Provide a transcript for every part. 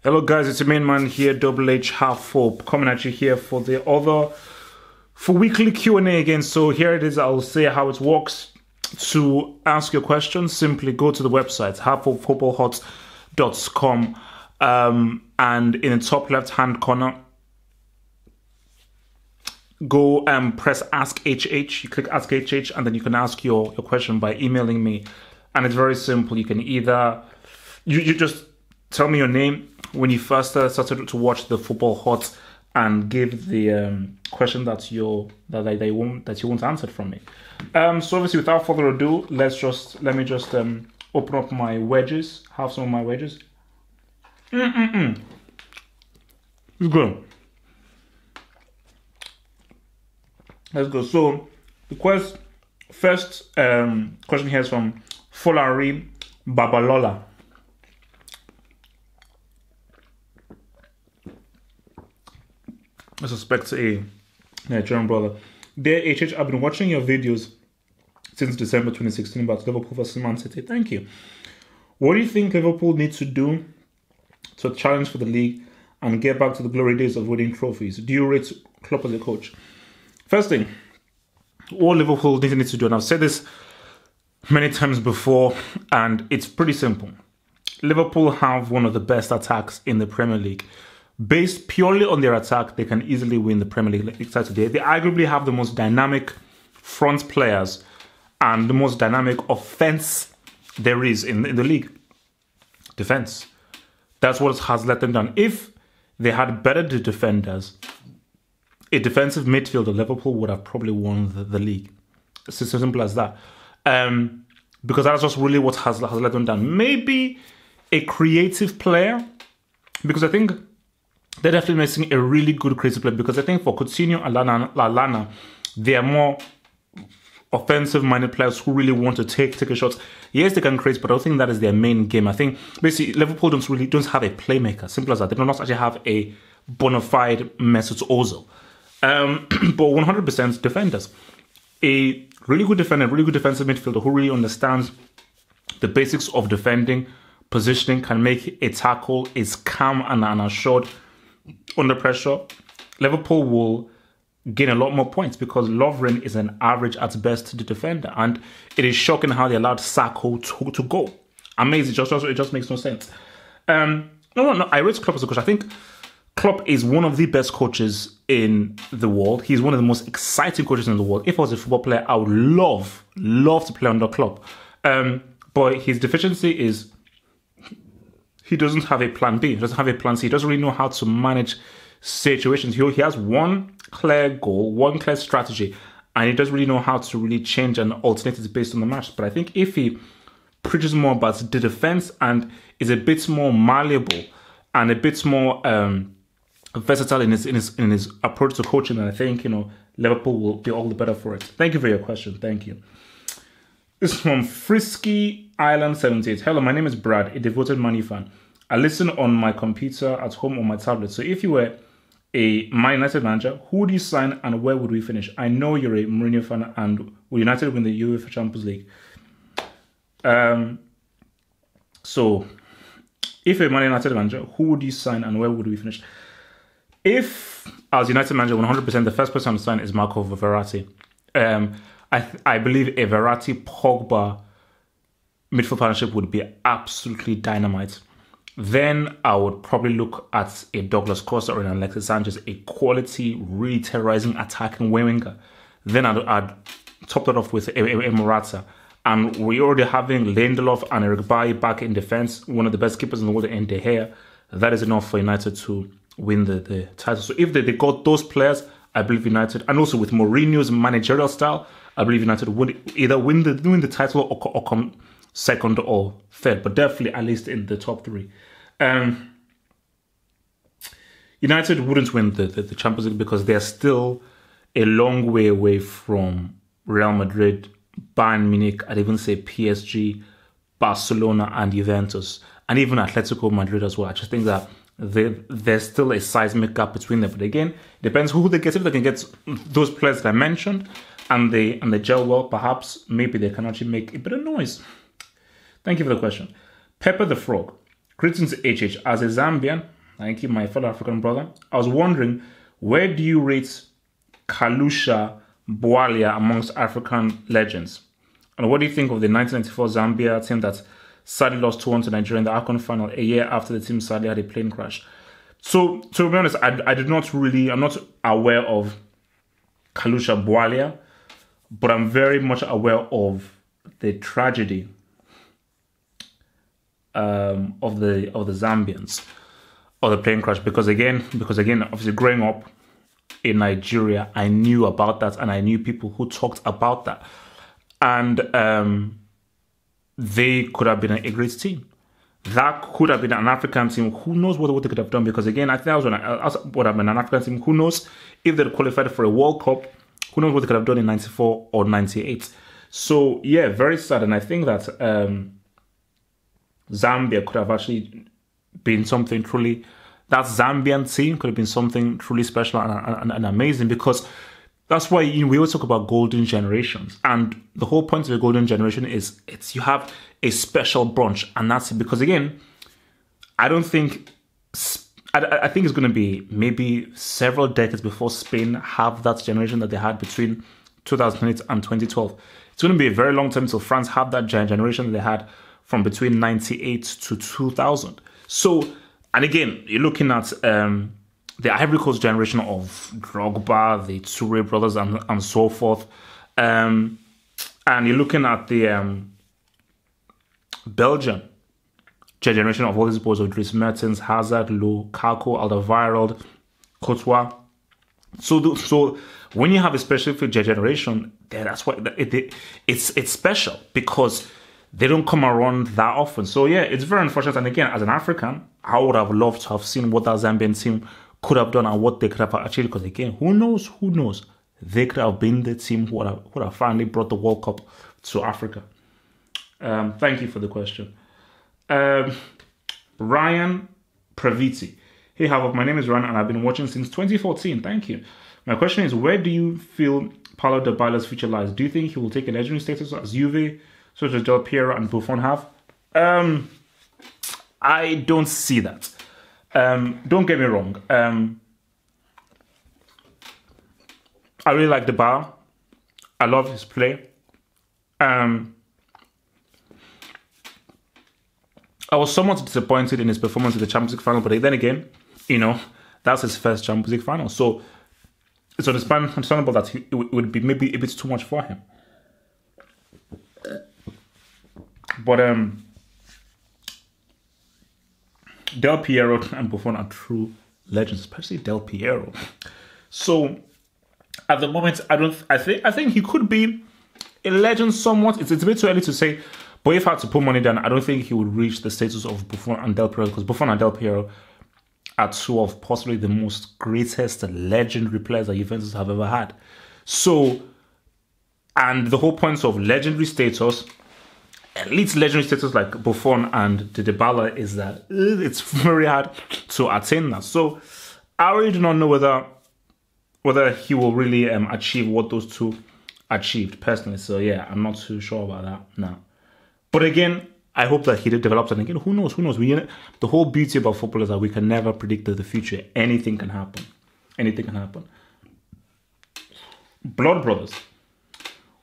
Hello guys, it's your main man here, Double H Half Hope, coming at you here for weekly Q&A again. So here it is. I'll say how it works. To ask your questions, simply go to the website halfhopefootballhot.com, and in the top left hand corner, go and press Ask HH. You click Ask HH, and then you can ask your question by emailing me. And it's very simple. You can either you just tell me your name when you first started to watch the Football Hot, and give the question that you want answered from me. So obviously, without further ado, let me just open up my wedges. Have some of my wedges. It's good. Let's go. So the first question here is from Folari Babalola. I suspect a Nigerian brother. Dear HH, I've been watching your videos since December 2016 about Liverpool versus Man City. Thank you. What do you think Liverpool needs to do to challenge for the league and get back to the glory days of winning trophies? Do you rate Klopp as a coach? First thing, what Liverpool needs to do, and I've said this many times before, and it's pretty simple. Liverpool have one of the best attacks in the Premier League. Based purely on their attack, they can easily win the Premier League today. They arguably have the most dynamic front players and the most dynamic offense there is in the league. Defense. That's what has let them down. If they had better defenders, a defensive midfielder, Liverpool would have probably won the league. It's as simple as that. Because that's just really what has let them down. Maybe a creative player, because I think they're definitely missing a really good creative player, because I think for Coutinho and Lallana, they are more offensive-minded players who really want to take a shot. Yes, they can create, but I don't think that is their main game. I think basically Liverpool don't have a playmaker. Simple as that. They do not actually have a bona fide Mesut Ozil. But 100% defenders. A really good defender, really good defensive midfielder who really understands the basics of defending, positioning, can make a tackle, is calm and assured under pressure. Liverpool will gain a lot more points because Lovren is an average at best defender, and it is shocking how they allowed Sacco to go. Amazing, it just makes no sense. No, I rate Klopp as a coach. I think Klopp is one of the best coaches in the world. He's one of the most exciting coaches in the world. If I was a football player, I would love to play under Klopp. But his deficiency is he doesn't have a plan B. He doesn't have a plan C. He doesn't really know how to manage situations. He has one clear goal, one clear strategy, and he doesn't really know how to really change and alternate it based on the match. But I think if he preaches more about the defense and is a bit more malleable and a bit more versatile in his approach to coaching, then I think Liverpool will be all the better for it. Thank you for your question. Thank you. This is from Frisky Island 78. Hello, my name is Brad, a devoted Man U fan. I listen on my computer, at home, on my tablet. So if you were a Man United manager, who would you sign and where would we finish? I know you're a Mourinho fan, and will United win the UEFA Champions League? So if a Man United manager, who would you sign and where would we finish? If as United manager, 100%, the first person to sign is Marco Verratti. I believe a Verratti-Pogba midfield partnership would be absolutely dynamite. Then I would probably look at a Douglas Costa or an Alexis Sanchez, a quality, really terrorizing, attacking winger. Then I'd top that off with a Morata. And we're already having Lindelof and Eric Bailly back in defense, one of the best keepers in the world in De Gea. That is enough for United to win the title. So if they got those players, I believe United, and also with Mourinho's managerial style, I believe United would either win the title or come second or third, but definitely at least in the top three. United wouldn't win the Champions League because they're still a long way away from Real Madrid, Bayern Munich, I'd even say PSG, Barcelona and Juventus, and even Atletico Madrid as well. I just think that there's still a seismic gap between them. But again, it depends who they get. If they can get those players that I mentioned and they gel well, perhaps maybe they can actually make a bit of noise. Thank you for the question. Pepper the Frog. Greetings, HH. As a Zambian, thank you, my fellow African brother, I was wondering, where do you rate Kalusha Bwalia amongst African legends? And what do you think of the 1994 Zambia team that sadly lost 2-1 to Nigeria in the AFCON final a year after the team sadly had a plane crash? So, to be honest, I'm not aware of Kalusha Bwalia, but I'm very much aware of the tragedy of the Zambians of the plane crash, because again, obviously growing up in Nigeria, I knew about that and I knew people who talked about that, and they could have been a great team. That could have been an African team. Who knows what they could have done? Because again, I think that was what have been an African team. Who knows if they qualified for a World Cup? Who knows what they could have done in 94 or 98? So yeah, very sad. And I think that Zambia could have actually been something truly. That Zambian team could have been something truly special and amazing, because that's why we always talk about golden generations, and the whole point of a golden generation is you have a special bunch, and that's it. Because again, I think it's going to be maybe several decades before Spain have that generation that they had between 2008 and 2012. It's going to be a very long time until France have that generation that they had from between 98 to 2000. So, and again, you're looking at the Ivory Coast generation of Drogba, the Touré brothers, and so forth. And you're looking at the Belgian generation of all these boys of Dries Mertens, Hazard, Lukaku, Alderweireld, Courtois. So when you have a specific generation, that's why it's special, because they don't come around that often. So yeah, it's very unfortunate. And again, as an African, I would have loved to have seen what that Zambian team could have done and what they could have achieved. Because again, who knows? They could have been the team who would have finally brought the World Cup to Africa. Thank you for the question. Ryan Praviti. Hey, Havok, my name is Ryan and I've been watching since 2014. Thank you. My question is, where do you feel Paulo Dybala's future lies? Do you think he will take a legendary status as Juve, such as Del Piero and Buffon have? I don't see that. Don't get me wrong. I really like Dybala. I love his play. I was somewhat disappointed in his performance in the Champions League final, but then again, that's his first Champions League final. So it's understandable that it would be maybe a bit too much for him. But Del Piero and Buffon are true legends, especially Del Piero. So at the moment, I think he could be a legend somewhat. It's a bit too early to say, but if I had to put money down, I don't think he would reach the status of Buffon and Del Piero, because Buffon and Del Piero are two of possibly the most greatest legendary players that Juventus have ever had. So, and the whole point of legendary status, elite legendary status like Buffon and Dybala, is that it's very hard to attain that. So I really do not know whether he will really achieve what those two achieved personally. So yeah, I'm not too sure about that now. But again, I hope that he develops, and again, who knows? The whole beauty about football is that we can never predict the future. Anything can happen. Anything can happen. Blood Brothers.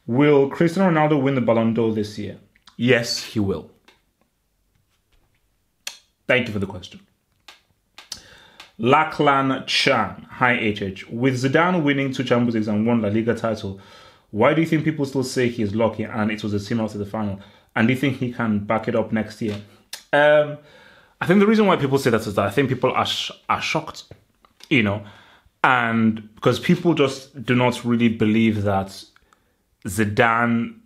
Will Cristiano Ronaldo win the Ballon d'Or this year? Yes, he will. Thank you for the question. Lachlan Chan. Hi, HH. With Zidane winning 2 Champions Leagues and 1 La Liga title, why do you think people still say he is lucky and it was a team out to the final? And do you think he can back it up next year? I think the reason why people say that is that I think people are shocked, and because people just do not really believe that Zidane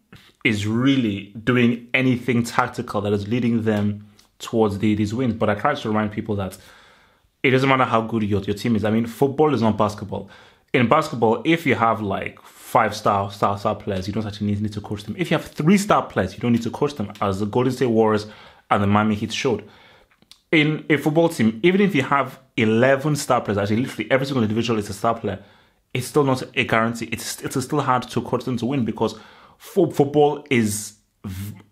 is really doing anything tactical that is leading them towards these wins. But I try to remind people that it doesn't matter how good your team is. I mean, football is not basketball. In basketball, if you have like 5-star players, you don't actually need to coach them. If you have 3-star players, you don't need to coach them, as the Golden State Warriors and the Miami Heat showed. In a football team, even if you have 11 star players, actually literally every single individual is a star player, it's still not a guarantee. It's still hard to coach them to win, because football is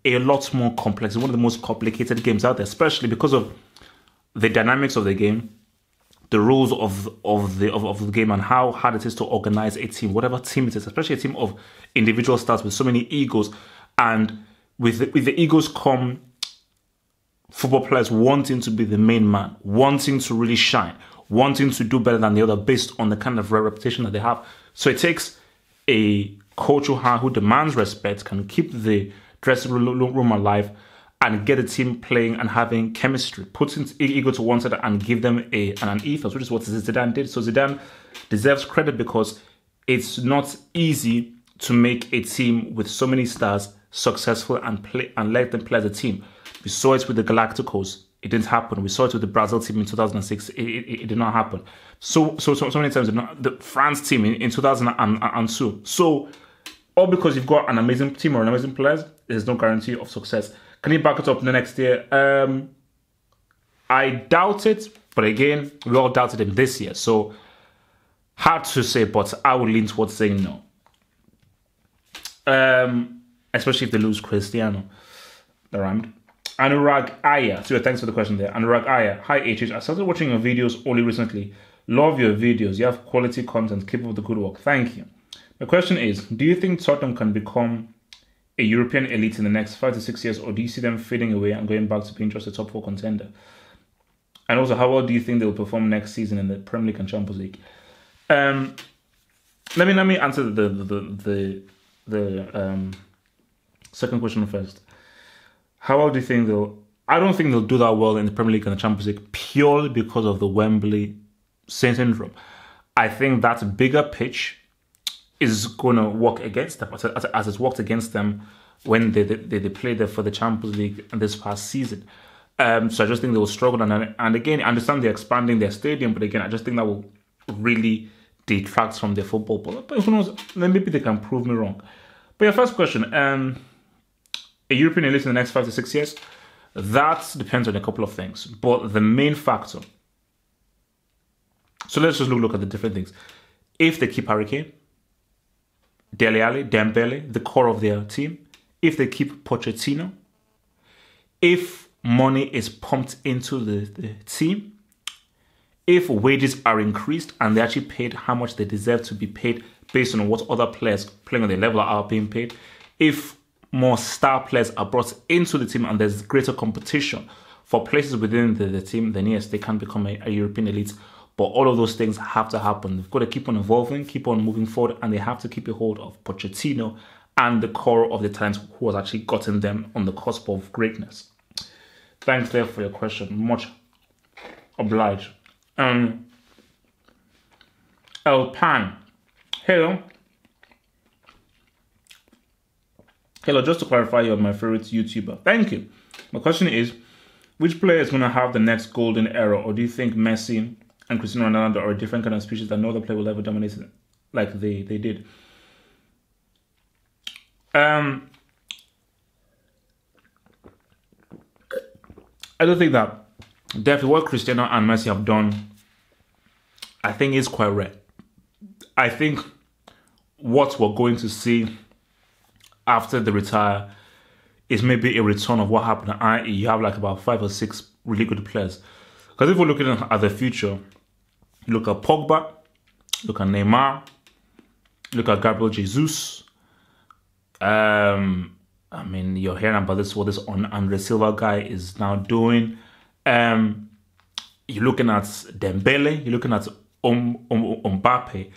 a lot more complex. It's one of the most complicated games out there, especially because of the dynamics of the game, the rules of the game, and how hard it is to organize a team, whatever team it is, especially a team of individual stars with so many egos. And with the egos come football players wanting to be the main man, wanting to really shine, wanting to do better than the other based on the kind of reputation that they have. So it takes a coach who demands respect, can keep the dressing room alive, and get a team playing and having chemistry, putting ego to one side and give them an ethos, which is what Zidane did. So Zidane deserves credit because it's not easy to make a team with so many stars successful and let them play as a team. We saw it with the Galacticos. It didn't happen. We saw it with the Brazil team in 2006. It did not happen. So many times. The France team in 2002. So all because you've got an amazing team or an amazing players, there's no guarantee of success. Can you back it up in the next year? I doubt it. But again, we all doubted him this year. So hard to say, but I would lean towards saying no. Especially if they lose Cristiano. That rhymed. Anurag Aya. So thanks for the question there. Anurag Aya. Hi HH. I started watching your videos only recently. Love your videos. You have quality content. Keep up the good work. Thank you. My question is, do you think Tottenham can become a European elite in the next 5 to 6 years, or do you see them fading away and going back to being just a top 4 contender? And also, how well do you think they'll perform next season in the Premier League and Champions League? Let me answer the second question first. How well do you think they'll... I don't think they'll do that well in the Premier League and the Champions League purely because of the Wembley syndrome. I think that bigger pitch is going to work against them, as it's worked against them when they played there for the Champions League this past season. So I just think they will struggle. And again, I understand they're expanding their stadium, but again, I just think that will really detract from their football. But who knows? Maybe they can prove me wrong. But your first question, a European elite in the next 5 to 6 years, that depends on a couple of things. But the main factor, so let's just look at the different things. If they keep Harry Kane, Dele Alli, Dembele, the core of their team, if they keep Pochettino, if money is pumped into the team, if wages are increased and they actually paid how much they deserve to be paid based on what other players playing on their level are being paid, if more star players are brought into the team and there's greater competition for places within the team, then yes, they can become a European elite. But all of those things have to happen. They've got to keep on evolving, keep on moving forward, and they have to keep a hold of Pochettino and the core of the talent who has actually gotten them on the cusp of greatness. Thanks there for your question. Much obliged. El Pan. Hello. Hello, just to clarify, you're my favorite YouTuber. Thank you. My question is, which player is going to have the next golden era? Or do you think Messi and Cristiano Ronaldo are a different kind of species that no other player will ever dominate like they did? I don't think that. Definitely what Cristiano and Messi have done, I think is quite rare. I think what we're going to see after they retire is maybe a return of what happened, i.e. you have like about 5 or 6 really good players. Because if we're looking at the future, you look at Pogba, look at Neymar, look at Gabriel Jesus. I mean, you're hearing about this, what this Andre Silva guy is now doing. You're looking at Dembele, you're looking at Mbappe.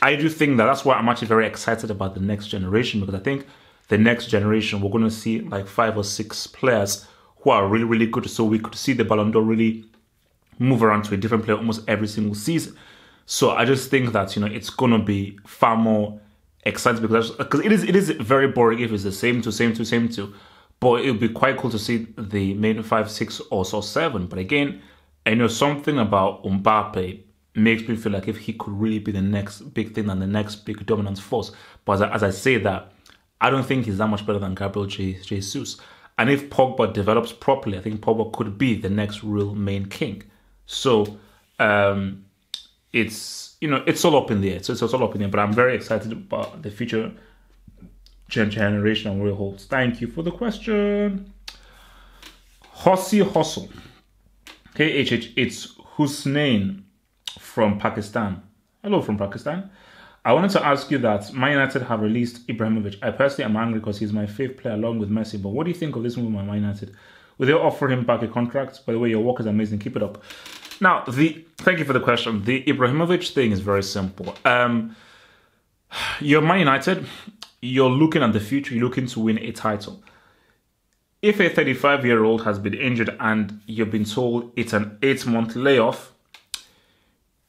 I do think that's why I'm actually very excited about the next generation, because I think the next generation, we're going to see like 5 or 6 players who are really, really good. So we could see the Ballon d'Or really move around to a different player almost every single season. So I just think that, it's going to be far more exciting, because it is very boring if it's the same to. But it would be quite cool to see the main 5, 6 or so 7. But again, I know something about Mbappe makes me feel like if he could really be the next big thing and the next big dominant force. But as I say that, I don't think he's that much better than Gabriel Jesus. And if Pogba develops properly, I think Pogba could be the next real main king. So it's all up in the air. So it's all up in the air. But I'm very excited about the future generation and where it holds. Thank you for the question. Hossy Hustle. Hey, HH, it's Hussein from Pakistan. Hello from Pakistan. I wanted to ask you that Man United have released Ibrahimovic. I personally am angry because he's my favourite player along with Messi. But what do you think of this move by Man United? Will they offer him back a contract? By the way, your work is amazing. Keep it up. Now, thank you for the question. The Ibrahimovic thing is very simple. You're Man United. You're looking at the future. You're looking to win a title. If a 35-year-old has been injured and you've been told it's an 8-month layoff,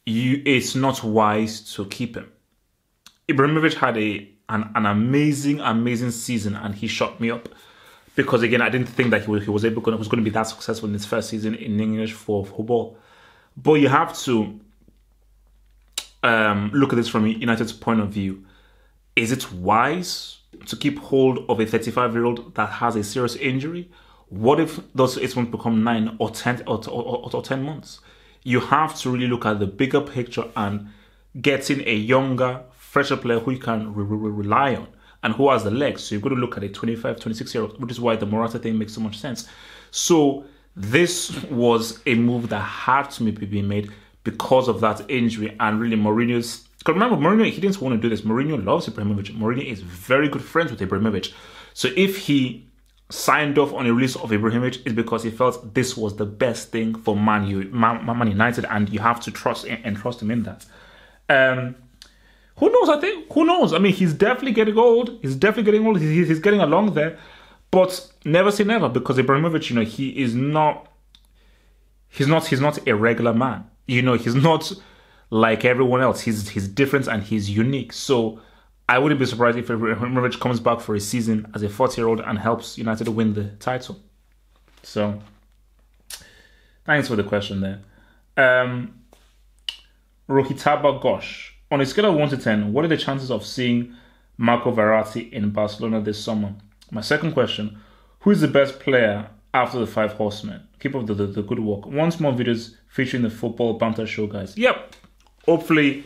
it's not wise to keep him. Ibrahimovic had an amazing season, and he shut me up because, again, I didn't think that he was going to be that successful in his first season in English for football. But you have to look at this from United's point of view. Is it wise to keep hold of a 35-year-old that has a serious injury? What if those 8 months become 9 or 10 or 10 months? You have to really look at the bigger picture and getting a younger, fresher player who you can rely on and who has the legs. So you've got to look at a 25, 26-year-old, which is why the Morata thing makes so much sense. So this was a move that had to be made because of that injury, and really Mourinho's... Because remember, Mourinho, he didn't want to do this. Mourinho loves Ibrahimovic. Mourinho is very good friends with Ibrahimovic. So if he signed off on a release of Ibrahimovic, it's because he felt this was the best thing for Man United, and you have to trust him in that. Who knows? Who knows? I mean, he's definitely getting old. He's getting along there. But never say never, because Ibrahimovic, he's not a regular man. He's not like everyone else. He's different and he's unique. So I wouldn't be surprised if Ibrahimovic comes back for a season as a 40-year-old and helps United win the title. So thanks for the question there. Rohitaba Ghosh. On a scale of 1 to 10, what are the chances of seeing Marco Verratti in Barcelona this summer? My second question, who is the best player after the 5 horsemen? Keep up the good work. Want more videos featuring the football banter show, guys? Yep. Hopefully,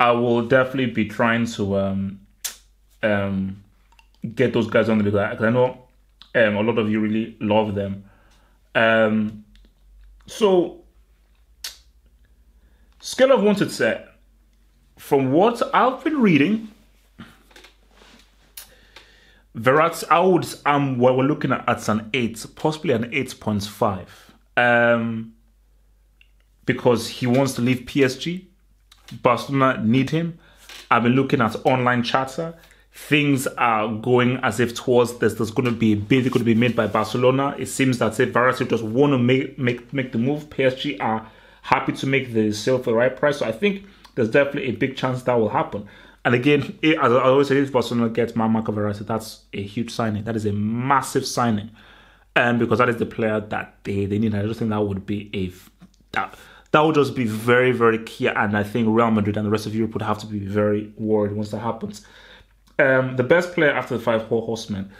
I will definitely be trying to get those guys on the video, because I know a lot of you really love them. So, scale of 1 to 10. From what I've been reading, Verratti, we're looking at an 8, possibly an 8.5. Because he wants to leave PSG. Barcelona need him. I've been looking at online chatter. Things are going as if towards there's going to be a bid going to be made by Barcelona. It seems that if Verratti just want to make the move, PSG are happy to make the sale for the right price. So I think there's definitely a big chance that will happen. And again, as I always say, if Barcelona gets Marco Verratti, that's a huge signing. That is a massive signing. Because that is the player that they need. I just think that would be that would just be very, very key. And I think Real Madrid and the rest of Europe would have to be very worried once that happens. The best player after the 5 horsemen.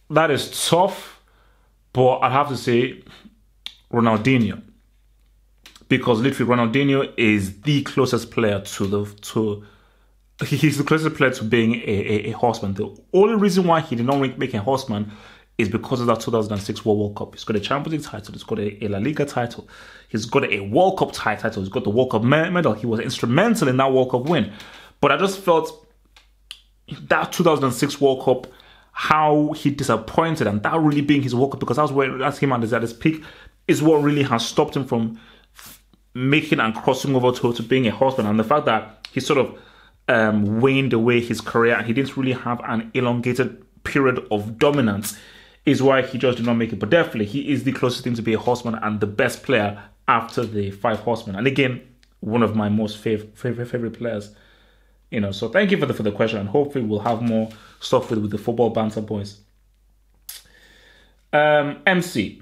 That is tough, but I'd have to say Ronaldinho. Because literally Ronaldinho is the closest player he's the closest player to being a horseman. The only reason why he did not make a horseman is because of that 2006 World Cup. He's got a Champions League title. He's got a La Liga title. He's got a World Cup title. He's got the World Cup medal. He was instrumental in that World Cup win. But I just felt that 2006 World Cup, how he disappointed, and that really being his World Cup, because that's him at his peak, is what really has stopped him from making and crossing over to being a horseman. And the fact that he sort of waned away his career and he didn't really have an elongated period of dominance is why he just did not make it. But definitely, he is the closest thing to be a horseman and the best player after the 5 horsemen. And again, one of my most favorite players. So thank you for the question, and hopefully we'll have more stuff with the football banter boys. MC.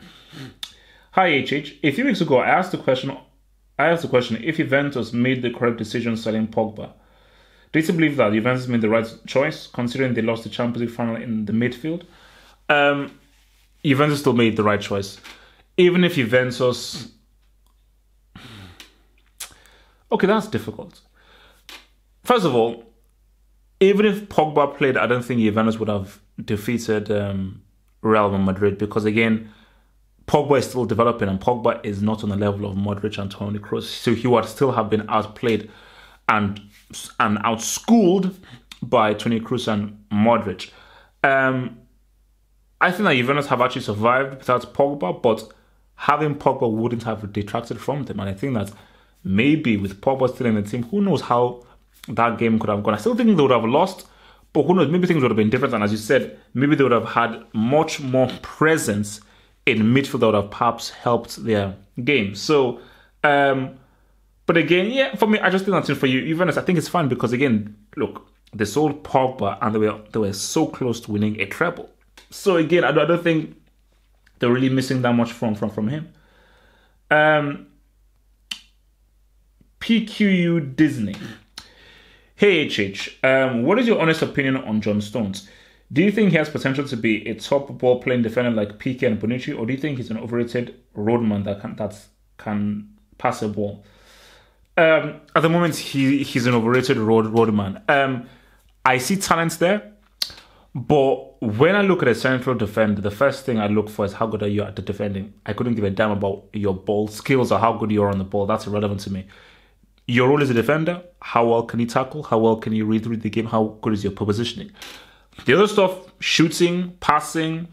Hi, HH. A few weeks ago, I asked the question if Juventus made the correct decision selling Pogba. Do you believe that Juventus made the right choice, considering they lost the Champions League final in the midfield? Juventus still made the right choice. Even if Juventus... Okay, that's difficult. First of all, even if Pogba played, I don't think Juventus would have defeated Real Madrid, because again, Pogba is still developing, and Pogba is not on the level of Modric and Toni Kroos. So he would still have been outplayed and outschooled by Toni Kroos and Modric. I think that Juventus have actually survived without Pogba, but having Pogba wouldn't have detracted from them. And I think that maybe with Pogba still in the team, who knows how that game could have gone. I still think they would have lost, but who knows, maybe things would have been different. And as you said, maybe they would have had much more presence in midfield that would have perhaps helped their game. So, but again, yeah, for me, I just think that's it for you. Juventus, I think it's fine because, again, look, they sold Pogba and they were so close to winning a treble. So again, I don't think they're really missing that much from him. PQU Disney. Hey HH, what is your honest opinion on John Stones? Do you think he has potential to be a top ball-playing defender like Piqué and Bonucci, or do you think he's an overrated roadman that can pass a ball? At the moment, he's an overrated roadman. I see talent there, but when I look at a central defender, the first thing I look for is how good are you at the defending. I couldn't give a damn about your ball skills or how good you are on the ball. That's irrelevant to me. Your role as a defender, how well can you tackle? How well can you read the game? How good is your positioning? The other stuff, shooting, passing,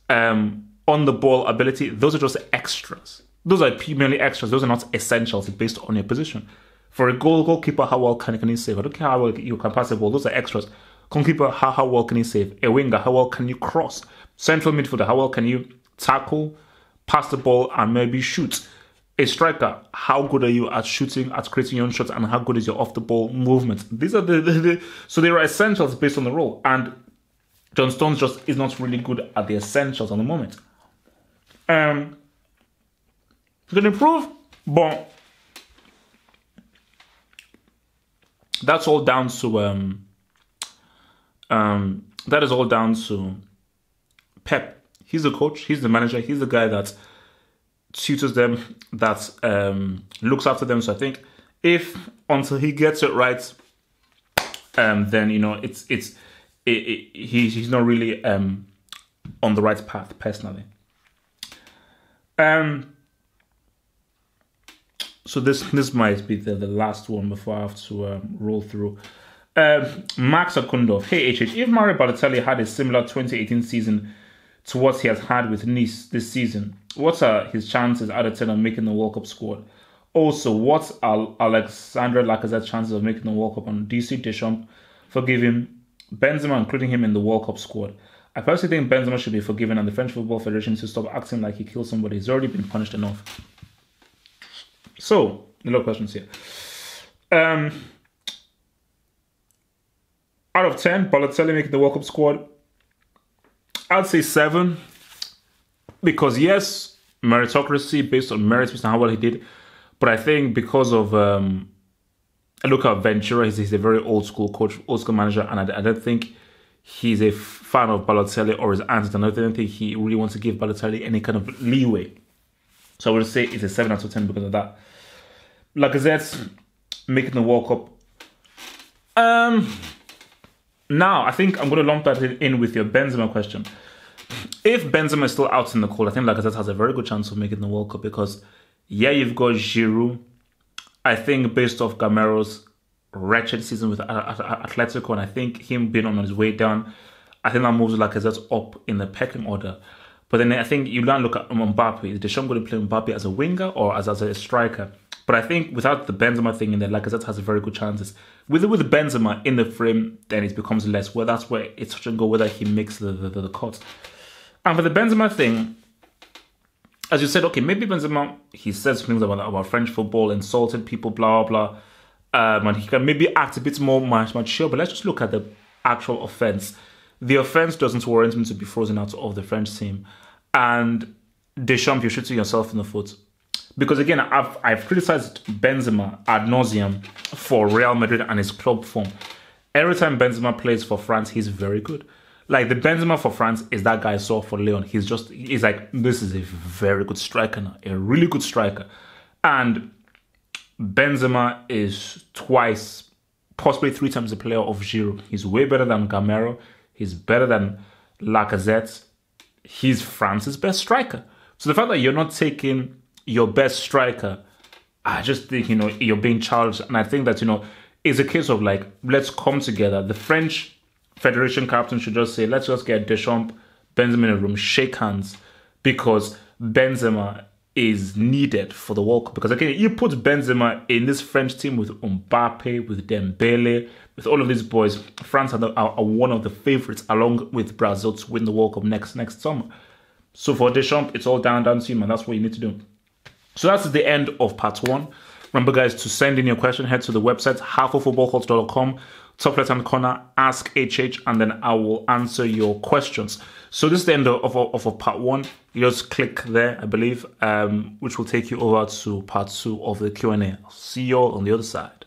on the ball ability, those are just extras. Those are merely extras. Those are not essentials based on your position. For a goalkeeper, how well can you save? I don't care how well you can pass the ball. Those are extras. Goalkeeper, how well can you save? A winger, how well can you cross? Central midfielder, how well can you tackle, pass the ball, and maybe shoot? A striker, how good are you at shooting, at creating your own shots, and how good is your off-the-ball movement? These are so there are essentials based on the role. And John Stones just is not really good at the essentials at the moment. He can improve, but that's all down to that is all down to Pep. He's the coach, he's the manager, he's the guy that tutors them, that looks after them. So I think if until he gets it right, then he's not really on the right path personally. So this might be the last one before I have to roll through. Max Akundov. Hey HH, if Mario Balotelli had a similar 2018 season to what he has had with Nice this season, what are his chances out of 10 of making the World Cup squad? Also, what are Alexandre Lacazette's chances of making the World Cup? And do you see Deschamps forgiving Benzema, including him in the World Cup squad? I personally think Benzema should be forgiven, and the French Football Federation should stop acting like he killed somebody. He's already been punished enough. So, a lot of questions here. Out of 10, Balotelli making the World Cup squad, I'd say 7. Because yes, meritocracy based on merits, based on how well he did. But I think because of, I look at Ventura, he's a very old school coach, old school manager, and I don't think he's a fan of Balotelli or his answers. And I don't think he really wants to give Balotelli any kind of leeway. So I would say it's a 7 out of 10 because of that. Lacazette making the World Cup. Now, I think I'm going to lump that in with your Benzema question. If Benzema is still out in the cold, I think Lacazette has a very good chance of making the World Cup because, yeah, you've got Giroud. I think based off Gamero's wretched season with Atletico, and I think him being on his way down, I think that moves Lacazette up in the pecking order. But then I think you now look at Mbappe. Is Deschamps going to play Mbappe as a winger or as a striker? But I think without the Benzema thing in there, Lacazette has a very good chances. With Benzema in the frame, then it becomes less. Well, that's where it's such a go whether he makes the cut. And for the Benzema thing, as you said, okay, maybe Benzema, he said some things about French football, insulted people, blah, blah, blah. And he can maybe act a bit more mature. But let's just look at the actual offence. The offence doesn't warrant him to be frozen out of the French team. And Deschamps, you're shooting yourself in the foot. Because again, I've criticized Benzema ad nauseum for Real Madrid and his club form. Every time Benzema plays for France, he's very good. Like the Benzema for France is that guy I saw for Lyon. He's like, this is a very good striker now, a really good striker. And Benzema is twice, possibly 3 times the player of Giroud. He's way better than Gamero. He's better than Lacazette. He's France's best striker. So the fact that you're not taking your best striker, I just think, you're being challenged. And I think that, it's a case of like, let's come together. The French Federation captain should just say, let's just get Deschamps, Benzema in a room, shake hands, because Benzema is needed for the World Cup. Because again, you put Benzema in this French team with Mbappe, with Dembele, with all of these boys, France are one of the favourites, along with Brazil, to win the World Cup next summer. So for Deschamps, it's all down to him, and that's what you need to do. So that's the end of part 1. Remember, guys, to send in your question, head to the website, halfoffootballculture.com, top left-hand corner, ask HH, and then I will answer your questions. So this is the end of part 1. You just click there, I believe, which will take you over to part 2 of the Q&A. I'll see you all on the other side.